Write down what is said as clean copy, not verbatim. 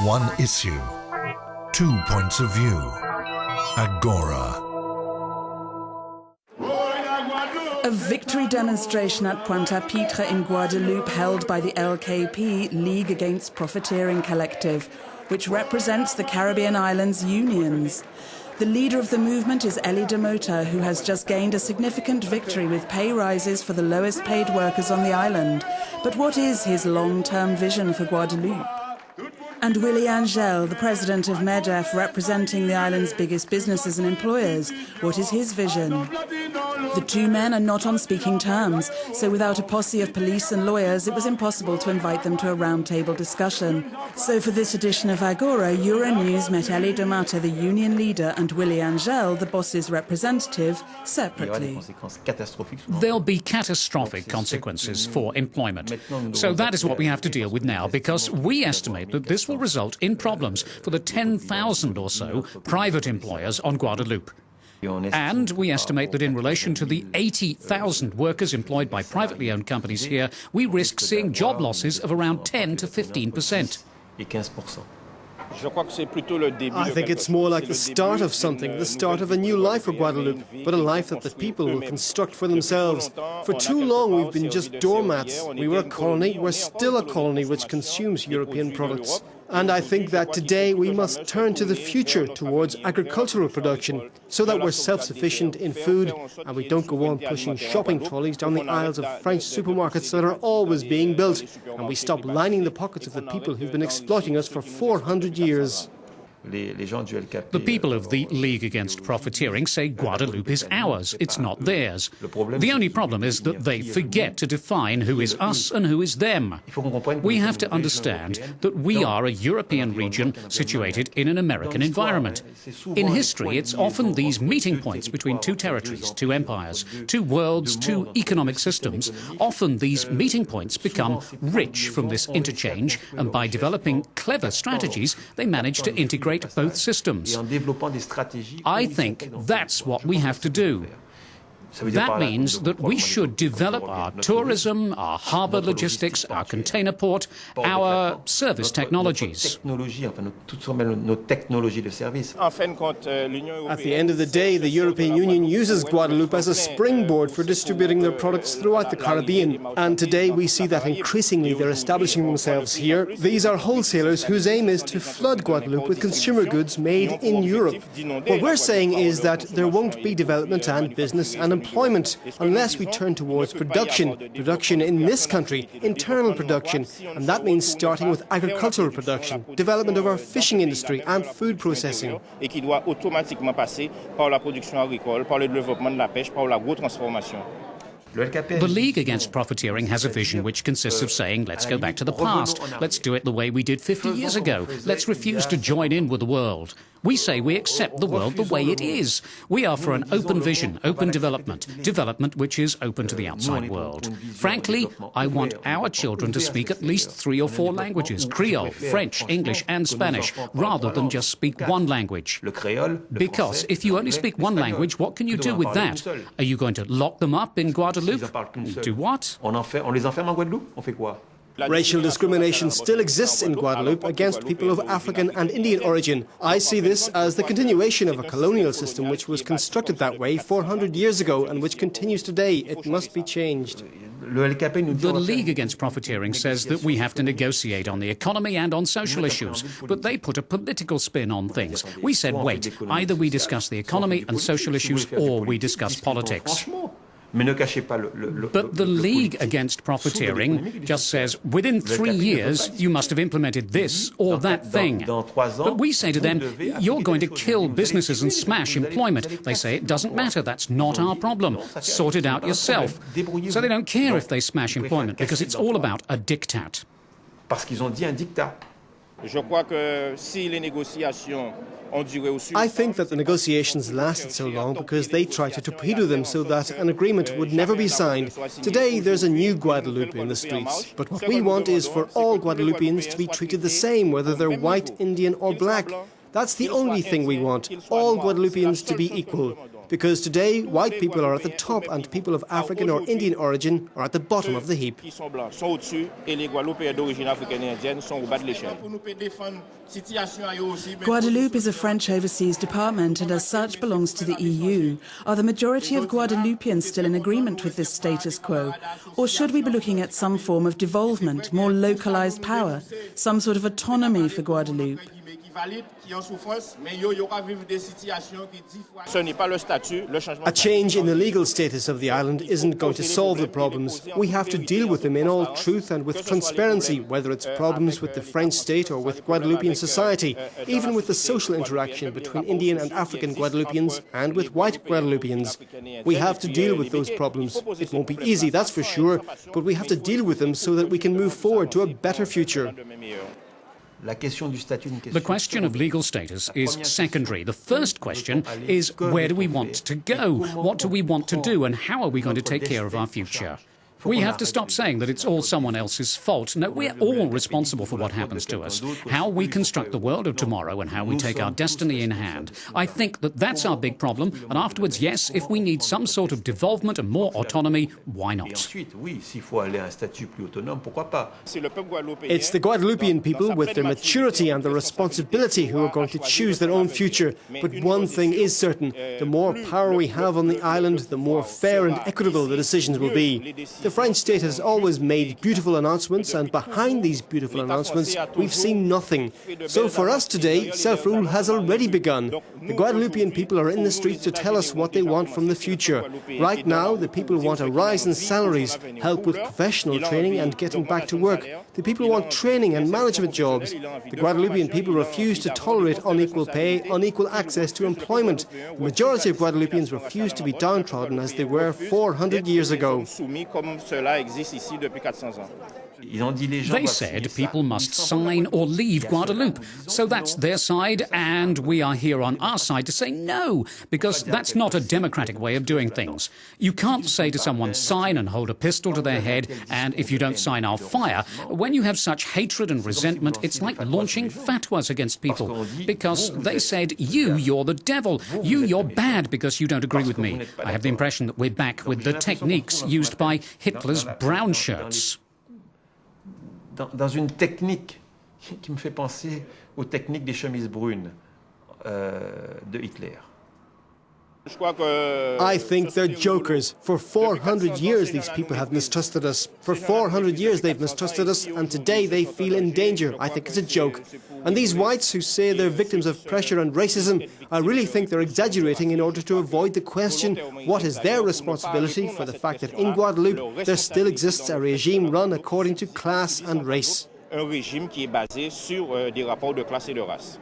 One issue, 2 points of view. Agora. A victory demonstration at Pointe-à-Pitre in Guadeloupe held by the LKP, League Against Profiteering Collective, which represents the Caribbean islands' unions. The leader of the movement is Elie Domota, who has just gained a significant victory with pay rises for the lowest paid workers on the island. But what is his long-term vision for Guadeloupe? And Willy Angele, the president of MEDEF, representing the island's biggest businesses and employers, what is his vision? The two men are not on speaking terms, so without a posse of police and lawyers, it was impossible to invite them to a roundtable discussion. So for this edition of Agora, Euronews met Elie Domota, the union leader, and Willy Angele, the boss's representative, separately. There'll be catastrophic consequences for employment. So that is what we have to deal with now, because we estimate that this will result in problems for the 10,000 or so private employers on Guadeloupe. And we estimate that in relation to the 80,000 workers employed by privately owned companies here, we risk seeing job losses of around 10 to 15%. I think it's more like the start of something, the start of a new life for Guadeloupe, but a life that the people will construct for themselves. For too long we've been just doormats. We were a colony, we're still a colony which consumes European products. And I think that today we must turn to the future towards agricultural production so that we're self-sufficient in food and we don't go on pushing shopping trolleys down the aisles of French supermarkets that are always being built, and we stop lining the pockets of the people who've been exploiting us for 400 years. The people of the League Against Profiteering say Guadeloupe is ours, it's not theirs. The only problem is that they forget to define who is us and who is them. We have to understand that we are a European region situated in an American environment. In history, it's often these meeting points between two territories, two empires, two worlds, two economic systems. Often these meeting points become rich from this interchange, and by developing clever strategies, they manage to integrate both systems. I think that's what we have to do. That means that we should develop our tourism, our harbour logistics, our container port, our service technologies. At the end of the day, the European Union uses Guadeloupe as a springboard for distributing their products throughout the Caribbean. And today we see that increasingly they're establishing themselves here. These are wholesalers whose aim is to flood Guadeloupe with consumer goods made in Europe. What we're saying is that there won't be development and business and employment unless we turn towards production in this country, internal production, and that means starting with agricultural production, development of our fishing industry and food processing. The League Against Profiteering has a vision which consists of saying, let's go back to the past, let's do it the way we did 50 years ago, let's refuse to join in with the world. We say we accept the world the way it is. We are for an open vision, open development which is open to the outside world. Frankly, I want our children to speak at least 3 or 4 languages, Creole, French, English and Spanish, rather than just speak one language. Because if you only speak one language, what can you do with that? Are you going to lock them up in Guadeloupe? Do what? Racial discrimination still exists in Guadeloupe against people of African and Indian origin. I see this as the continuation of a colonial system which was constructed that way 400 years ago and which continues today. It must be changed. The League Against Profiteering says that we have to negotiate on the economy and on social issues, but they put a political spin on things. We said, wait, either we discuss the economy and social issues or we discuss politics. But the League Against Profiteering just says, within 3 years, you must have implemented this or that thing. But we say to them, you're going to kill businesses and smash employment. They say, it doesn't matter, that's not our problem. Sort it out yourself. So they don't care if they smash employment, because it's all about a diktat. I think that the negotiations lasted so long because they tried to torpedo them so that an agreement would never be signed. Today there's a new Guadeloupe in the streets, but what we want is for all Guadeloupeans to be treated the same, whether they're white, Indian or black. That's the only thing we want, all Guadeloupeans to be equal. because today white people are at the top and people of African or Indian origin are at the bottom of the heap. Guadeloupe is a French overseas department and as such belongs to the EU. Are the majority of Guadeloupeans still in agreement with this status quo? Or should we be looking at some form of devolvement, more localized power, some sort of autonomy for Guadeloupe? A change in the legal status of the island isn't going to solve the problems. We have to deal with them in all truth and with transparency, whether it's problems with the French state or with Guadeloupean society, even with the social interaction between Indian and African Guadeloupeans and with white Guadeloupeans. We have to deal with those problems. It won't be easy, that's for sure, but we have to deal with them so that we can move forward to a better future. The question of legal status is secondary. The first question is, where do we want to go? What do we want to do? And how are we going to take care of our future? We have to stop saying that it's all someone else's fault. No, we're all responsible for what happens to us, how we construct the world of tomorrow and how we take our destiny in hand. I think that that's our big problem. And afterwards, yes, if we need some sort of devolvement and more autonomy, why not? It's the Guadeloupean people with their maturity and their responsibility who are going to choose their own future. But one thing is certain, the more power we have on the island, the more fair and equitable the decisions will be. The French state has always made beautiful announcements, and behind these beautiful announcements, we've seen nothing. So for us today, self-rule has already begun. The Guadeloupean people are in the streets to tell us what they want from the future. Right now, the people want a rise in salaries, help with professional training and getting back to work. The people want training and management jobs. The Guadeloupean people refuse to tolerate unequal pay, unequal access to employment. The majority of Guadeloupeans refuse to be downtrodden as they were 400 years ago. They said people must sign or leave Guadeloupe. So that's their side, and we are here on our side to say no, because that's not a democratic way of doing things. You can't say to someone, sign and hold a pistol to their head, and if you don't sign, I'll fire. When you have such hatred and resentment, it's like launching fatwas against people, because they said, you're the devil. You're bad because you don't agree with me. I have the impression that we're back with the techniques used by Hitler's brown shirts. Dans une technique qui me fait penser aux techniques des chemises brunes de Hitler. I think they're jokers. For 400 years these people have mistrusted us. For 400 years they've mistrusted us, and today they feel in danger. I think it's a joke. And these whites who say they're victims of pressure and racism, I really think they're exaggerating in order to avoid the question, what is their responsibility for the fact that in Guadeloupe there still exists a regime run according to class and race? Un régime qui est basé sur des rapports de classe et de race.